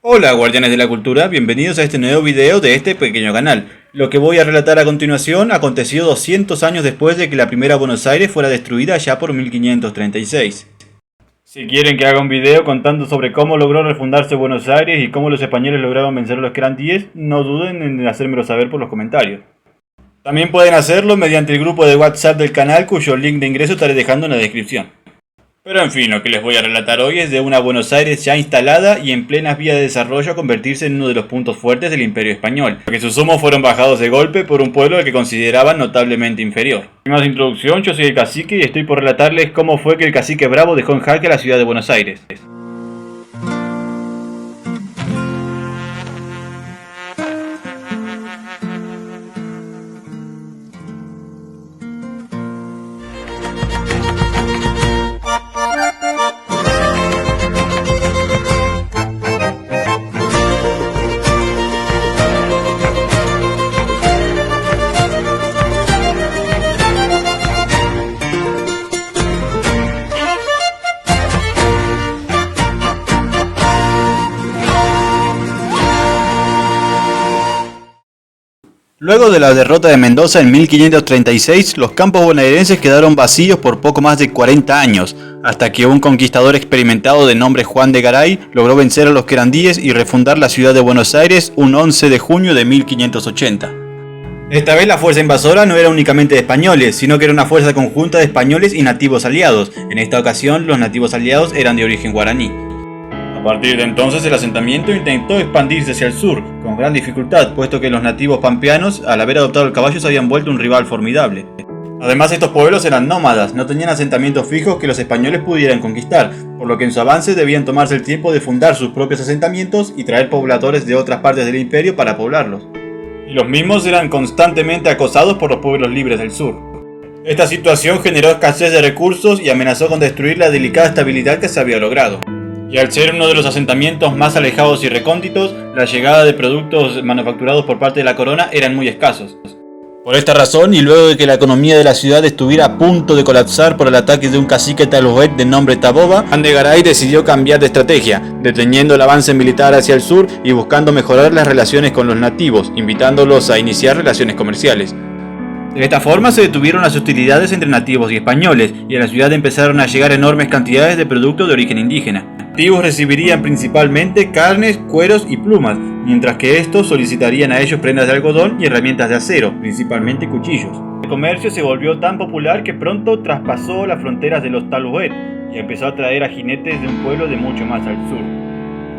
Hola guardianes de la cultura, bienvenidos a este nuevo video de este pequeño canal. Lo que voy a relatar a continuación aconteció 200 años después de que la primera Buenos Aires fuera destruida ya por 1536. Si quieren que haga un video contando sobre cómo logró refundarse Buenos Aires y cómo los españoles lograron vencer a los querandíes, no duden en hacérmelo saber por los comentarios. También pueden hacerlo mediante el grupo de WhatsApp del canal, cuyo link de ingreso estaré dejando en la descripción. Pero en fin, lo que les voy a relatar hoy es de una Buenos Aires ya instalada y en plenas vías de desarrollo a convertirse en uno de los puntos fuertes del Imperio Español, porque sus humos fueron bajados de golpe por un pueblo al que consideraban notablemente inferior. Sin más introducción, yo soy el cacique y estoy por relatarles cómo fue que el cacique Bravo dejó en jaque a la ciudad de Buenos Aires. Luego de la derrota de Mendoza en 1536, los campos bonaerenses quedaron vacíos por poco más de 40 años, hasta que un conquistador experimentado de nombre Juan de Garay logró vencer a los querandíes y refundar la ciudad de Buenos Aires un 11 de junio de 1580. Esta vez la fuerza invasora no era únicamente de españoles, sino que era una fuerza conjunta de españoles y nativos aliados. En esta ocasión, los nativos aliados eran de origen guaraní. A partir de entonces el asentamiento intentó expandirse hacia el sur, con gran dificultad, puesto que los nativos pampeanos, al haber adoptado el caballo, se habían vuelto un rival formidable. Además, estos pueblos eran nómadas, no tenían asentamientos fijos que los españoles pudieran conquistar, por lo que en su avance debían tomarse el tiempo de fundar sus propios asentamientos y traer pobladores de otras partes del imperio para poblarlos. Y los mismos eran constantemente acosados por los pueblos libres del sur. Esta situación generó escasez de recursos y amenazó con destruir la delicada estabilidad que se había logrado. Y al ser uno de los asentamientos más alejados y recónditos, la llegada de productos manufacturados por parte de la corona eran muy escasos. Por esta razón, y luego de que la economía de la ciudad estuviera a punto de colapsar por el ataque de un cacique talujet de nombre Taboba, Juan de Garay decidió cambiar de estrategia, deteniendo el avance militar hacia el sur y buscando mejorar las relaciones con los nativos, invitándolos a iniciar relaciones comerciales. De esta forma se detuvieron las hostilidades entre nativos y españoles, y a la ciudad empezaron a llegar enormes cantidades de productos de origen indígena. Los nativos recibirían principalmente carnes, cueros y plumas, mientras que estos solicitarían a ellos prendas de algodón y herramientas de acero, principalmente cuchillos. El comercio se volvió tan popular que pronto traspasó las fronteras de los talujet y empezó a traer a jinetes de un pueblo de mucho más al sur.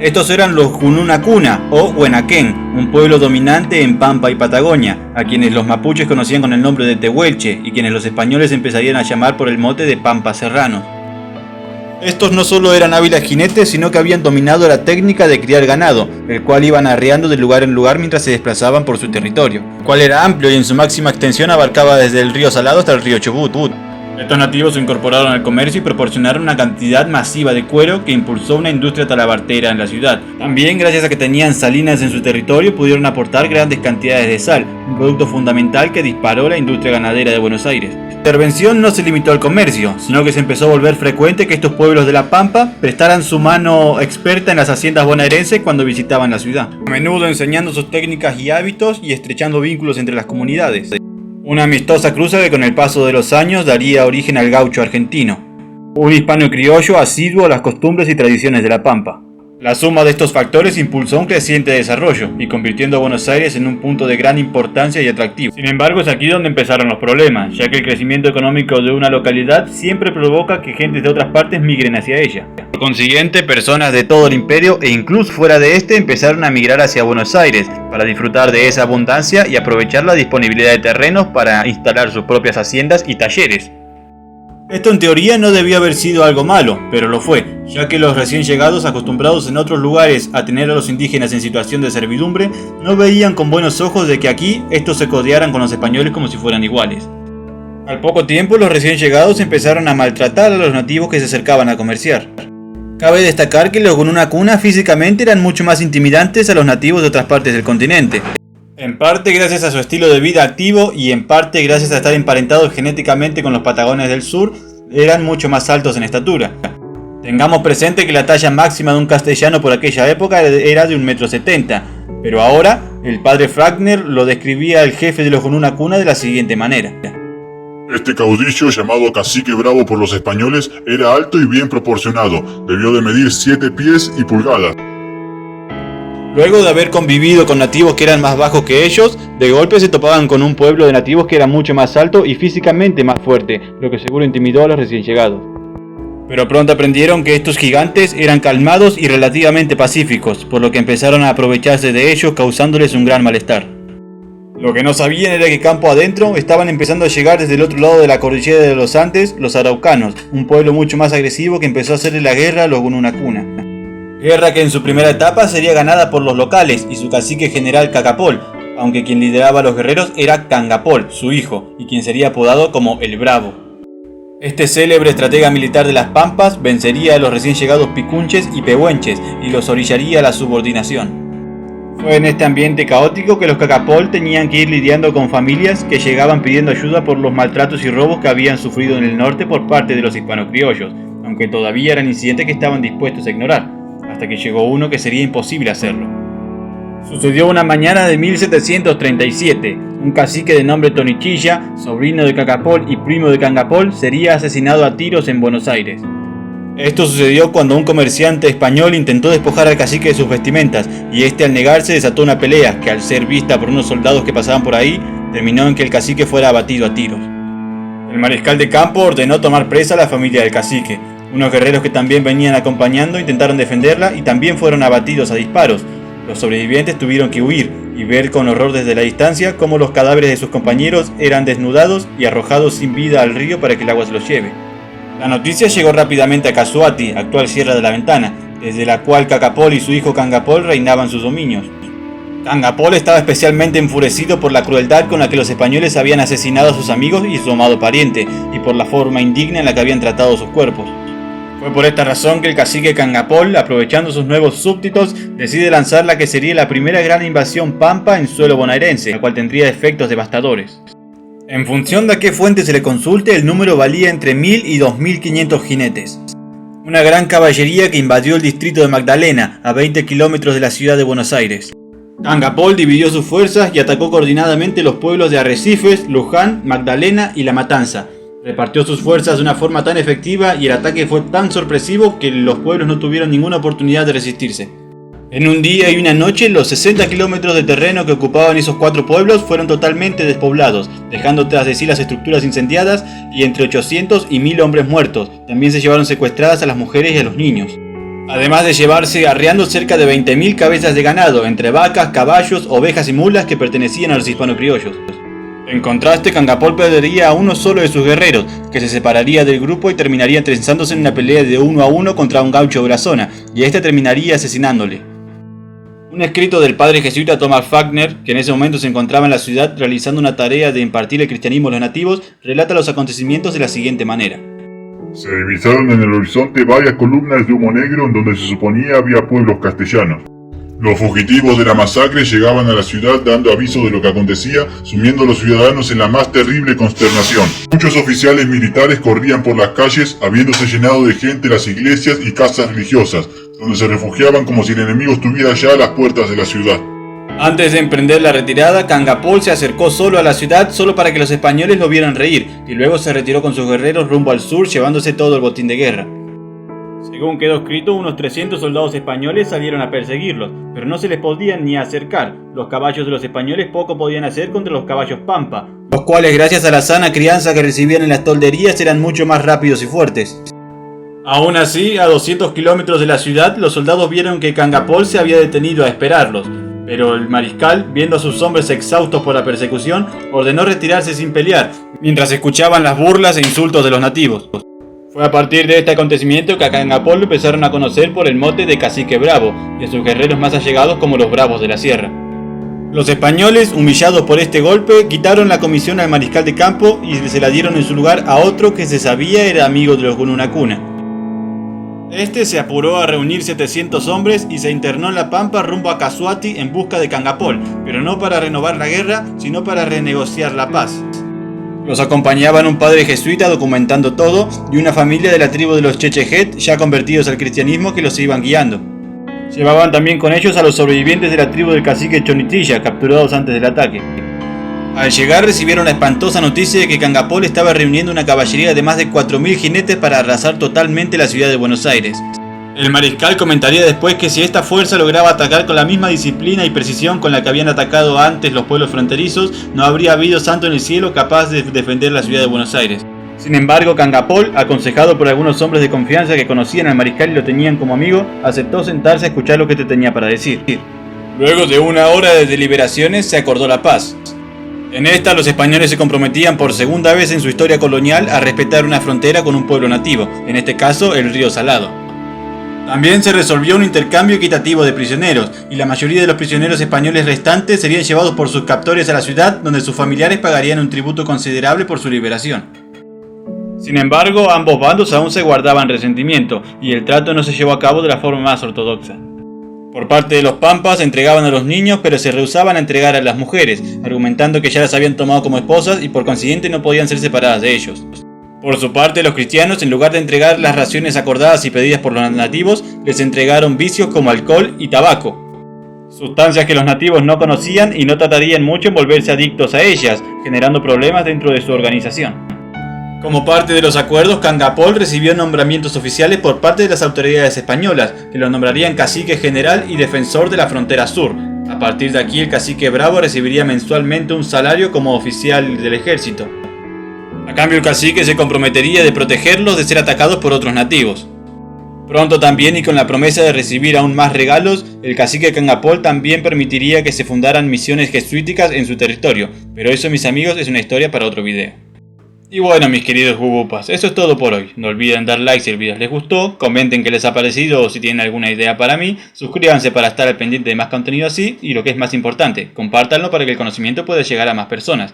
Estos eran los Jununacuna o Huenaquén, un pueblo dominante en Pampa y Patagonia, a quienes los mapuches conocían con el nombre de Tehuelche y quienes los españoles empezarían a llamar por el mote de Pampa Serranos. Estos no solo eran hábiles jinetes, sino que habían dominado la técnica de criar ganado, el cual iban arreando de lugar en lugar mientras se desplazaban por su territorio, el cual era amplio y en su máxima extensión abarcaba desde el río Salado hasta el río Chubut. Estos nativos se incorporaron al comercio y proporcionaron una cantidad masiva de cuero que impulsó una industria talabartera en la ciudad. También, gracias a que tenían salinas en su territorio, pudieron aportar grandes cantidades de sal, un producto fundamental que disparó la industria ganadera de Buenos Aires. La intervención no se limitó al comercio, sino que se empezó a volver frecuente que estos pueblos de la Pampa prestaran su mano experta en las haciendas bonaerenses cuando visitaban la ciudad, a menudo enseñando sus técnicas y hábitos y estrechando vínculos entre las comunidades. Una amistosa cruza que con el paso de los años daría origen al gaucho argentino, un hispano criollo asiduo a las costumbres y tradiciones de la Pampa. La suma de estos factores impulsó un creciente desarrollo y convirtiendo a Buenos Aires en un punto de gran importancia y atractivo. Sin embargo, es aquí donde empezaron los problemas, ya que el crecimiento económico de una localidad siempre provoca que gentes de otras partes migren hacia ella. Por consiguiente, personas de todo el imperio e incluso fuera de este empezaron a migrar hacia Buenos Aires para disfrutar de esa abundancia y aprovechar la disponibilidad de terrenos para instalar sus propias haciendas y talleres. Esto en teoría no debió haber sido algo malo, pero lo fue, ya que los recién llegados, acostumbrados en otros lugares a tener a los indígenas en situación de servidumbre, no veían con buenos ojos de que aquí estos se codearan con los españoles como si fueran iguales. Al poco tiempo, los recién llegados empezaron a maltratar a los nativos que se acercaban a comerciar. Cabe destacar que los Gununacuna físicamente eran mucho más intimidantes a los nativos de otras partes del continente. En parte gracias a su estilo de vida activo y en parte gracias a estar emparentados genéticamente con los patagones del sur, eran mucho más altos en estatura. Tengamos presente que la talla máxima de un castellano por aquella época era de 1,70 m, pero ahora el padre Fafner lo describía al jefe de los Gununacuna de la siguiente manera. Este caudillo, llamado Cacique Bravo por los españoles, era alto y bien proporcionado, debió de medir 7 pies y pulgadas. Luego de haber convivido con nativos que eran más bajos que ellos, de golpe se topaban con un pueblo de nativos que era mucho más alto y físicamente más fuerte, lo que seguro intimidó a los recién llegados. Pero pronto aprendieron que estos gigantes eran calmados y relativamente pacíficos, por lo que empezaron a aprovecharse de ellos, causándoles un gran malestar. Lo que no sabían era que campo adentro estaban empezando a llegar desde el otro lado de la cordillera de los Andes los araucanos, un pueblo mucho más agresivo que empezó a hacerle la guerra a los Gununacuna. Guerra que en su primera etapa sería ganada por los locales y su cacique general Cacapol, aunque quien lideraba a los guerreros era Cangapol, su hijo, y quien sería apodado como el Bravo. Este célebre estratega militar de las Pampas vencería a los recién llegados picunches y pehuenches y los orillaría a la subordinación. Fue en este ambiente caótico que los Cacapol tenían que ir lidiando con familias que llegaban pidiendo ayuda por los maltratos y robos que habían sufrido en el norte por parte de los hispano-criollos, aunque todavía eran incidentes que estaban dispuestos a ignorar, hasta que llegó uno que sería imposible hacerlo. Sucedió una mañana de 1737, un cacique de nombre Tonichilla, sobrino de Cacapol y primo de Cangapol, sería asesinado a tiros en Buenos Aires. Esto sucedió cuando un comerciante español intentó despojar al cacique de sus vestimentas, y este al negarse desató una pelea que, al ser vista por unos soldados que pasaban por ahí, terminó en que el cacique fuera abatido a tiros. El mariscal de campo ordenó tomar presa a la familia del cacique. Unos guerreros que también venían acompañando intentaron defenderla y también fueron abatidos a disparos. Los sobrevivientes tuvieron que huir y ver con horror desde la distancia cómo los cadáveres de sus compañeros eran desnudados y arrojados sin vida al río para que el agua se los lleve. La noticia llegó rápidamente a Casuati, actual Sierra de la Ventana, desde la cual Cacapol y su hijo Cangapol reinaban sus dominios. Cangapol estaba especialmente enfurecido por la crueldad con la que los españoles habían asesinado a sus amigos y su amado pariente, y por la forma indigna en la que habían tratado sus cuerpos. Fue por esta razón que el cacique Cangapol, aprovechando sus nuevos súbditos, decide lanzar la que sería la primera gran invasión pampa en suelo bonaerense, la cual tendría efectos devastadores. En función de a qué fuente se le consulte, el número valía entre 1000 y 2500 jinetes. Una gran caballería que invadió el distrito de Magdalena, a 20 kilómetros de la ciudad de Buenos Aires. Cangapol dividió sus fuerzas y atacó coordinadamente los pueblos de Arrecifes, Luján, Magdalena y La Matanza. Repartió sus fuerzas de una forma tan efectiva y el ataque fue tan sorpresivo que los pueblos no tuvieron ninguna oportunidad de resistirse. En un día y una noche, los 60 kilómetros de terreno que ocupaban esos 4 pueblos fueron totalmente despoblados, dejando tras de sí las estructuras incendiadas y entre 800 y 1000 hombres muertos. También se llevaron secuestradas a las mujeres y a los niños. Además de llevarse arriando cerca de 20.000 cabezas de ganado, entre vacas, caballos, ovejas y mulas que pertenecían a los hispano-criollos. En contraste, Cangapol perdería a uno solo de sus guerreros, que se separaría del grupo y terminaría trenzándose en una pelea de 1 a 1 contra un gaucho de la zona, y este terminaría asesinándole. Un escrito del padre jesuita Thomas Fafner, que en ese momento se encontraba en la ciudad realizando una tarea de impartir el cristianismo a los nativos, relata los acontecimientos de la siguiente manera. Se divisaron en el horizonte varias columnas de humo negro en donde se suponía había pueblos castellanos. Los fugitivos de la masacre llegaban a la ciudad dando aviso de lo que acontecía, sumiendo a los ciudadanos en la más terrible consternación. Muchos oficiales militares corrían por las calles, habiéndose llenado de gente las iglesias y casas religiosas, donde se refugiaban como si el enemigo estuviera ya a las puertas de la ciudad. Antes de emprender la retirada, Cangapol se acercó solo a la ciudad solo para que los españoles lo vieran reír, y luego se retiró con sus guerreros rumbo al sur llevándose todo el botín de guerra. Según quedó escrito, unos 300 soldados españoles salieron a perseguirlos, pero no se les podían ni acercar. Los caballos de los españoles poco podían hacer contra los caballos pampa, los cuales gracias a la sana crianza que recibían en las tolderías eran mucho más rápidos y fuertes. Aún así, a 200 kilómetros de la ciudad, los soldados vieron que Cangapol se había detenido a esperarlos, pero el mariscal, viendo a sus hombres exhaustos por la persecución, ordenó retirarse sin pelear, mientras escuchaban las burlas e insultos de los nativos. Fue a partir de este acontecimiento que a Cangapol lo empezaron a conocer por el mote de Cacique Bravo, y a sus guerreros más allegados como los Bravos de la Sierra. Los españoles, humillados por este golpe, quitaron la comisión al mariscal de campo y se la dieron en su lugar a otro que se sabía era amigo de los Gununacuna. Este se apuró a reunir 700 hombres y se internó en la pampa rumbo a Casuati en busca de Cangapol, pero no para renovar la guerra, sino para renegociar la paz. Los acompañaban un padre jesuita documentando todo y una familia de la tribu de los Chechejet ya convertidos al cristianismo que los iban guiando. Llevaban también con ellos a los sobrevivientes de la tribu del cacique Chonitilla, capturados antes del ataque. Al llegar recibieron la espantosa noticia de que Cangapol estaba reuniendo una caballería de más de 4.000 jinetes para arrasar totalmente la ciudad de Buenos Aires. El mariscal comentaría después que si esta fuerza lograba atacar con la misma disciplina y precisión con la que habían atacado antes los pueblos fronterizos, no habría habido santo en el cielo capaz de defender la ciudad de Buenos Aires. Sin embargo, Cangapol, aconsejado por algunos hombres de confianza que conocían al mariscal y lo tenían como amigo, aceptó sentarse a escuchar lo que este tenía para decir. Luego de 1 hora de deliberaciones se acordó la paz. En esta, los españoles se comprometían por segunda vez en su historia colonial a respetar una frontera con un pueblo nativo, en este caso el río Salado. También se resolvió un intercambio equitativo de prisioneros, y la mayoría de los prisioneros españoles restantes serían llevados por sus captores a la ciudad, donde sus familiares pagarían un tributo considerable por su liberación. Sin embargo, ambos bandos aún se guardaban resentimiento, y el trato no se llevó a cabo de la forma más ortodoxa. Por parte de los pampas entregaban a los niños, pero se rehusaban a entregar a las mujeres, argumentando que ya las habían tomado como esposas y por consiguiente no podían ser separadas de ellos. Por su parte, los cristianos, en lugar de entregar las raciones acordadas y pedidas por los nativos, les entregaron vicios como alcohol y tabaco, sustancias que los nativos no conocían y no tratarían mucho en volverse adictos a ellas, generando problemas dentro de su organización. Como parte de los acuerdos, Cangapol recibió nombramientos oficiales por parte de las autoridades españolas, que lo nombrarían cacique general y defensor de la frontera sur. A partir de aquí, el cacique Bravo recibiría mensualmente un salario como oficial del ejército. A cambio, el cacique se comprometería de protegerlos de ser atacados por otros nativos. Pronto también, y con la promesa de recibir aún más regalos, el cacique Cangapol también permitiría que se fundaran misiones jesuíticas en su territorio, pero eso, mis amigos, es una historia para otro video. Y bueno, mis queridos jugupas, eso es todo por hoy. No olviden dar like si el video les gustó, comenten qué les ha parecido o si tienen alguna idea para mí, suscríbanse para estar al pendiente de más contenido así, y lo que es más importante, compártanlo para que el conocimiento pueda llegar a más personas.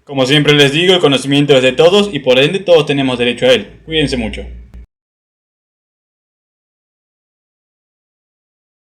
Como siempre les digo, el conocimiento es de todos y por ende todos tenemos derecho a él. Cuídense mucho.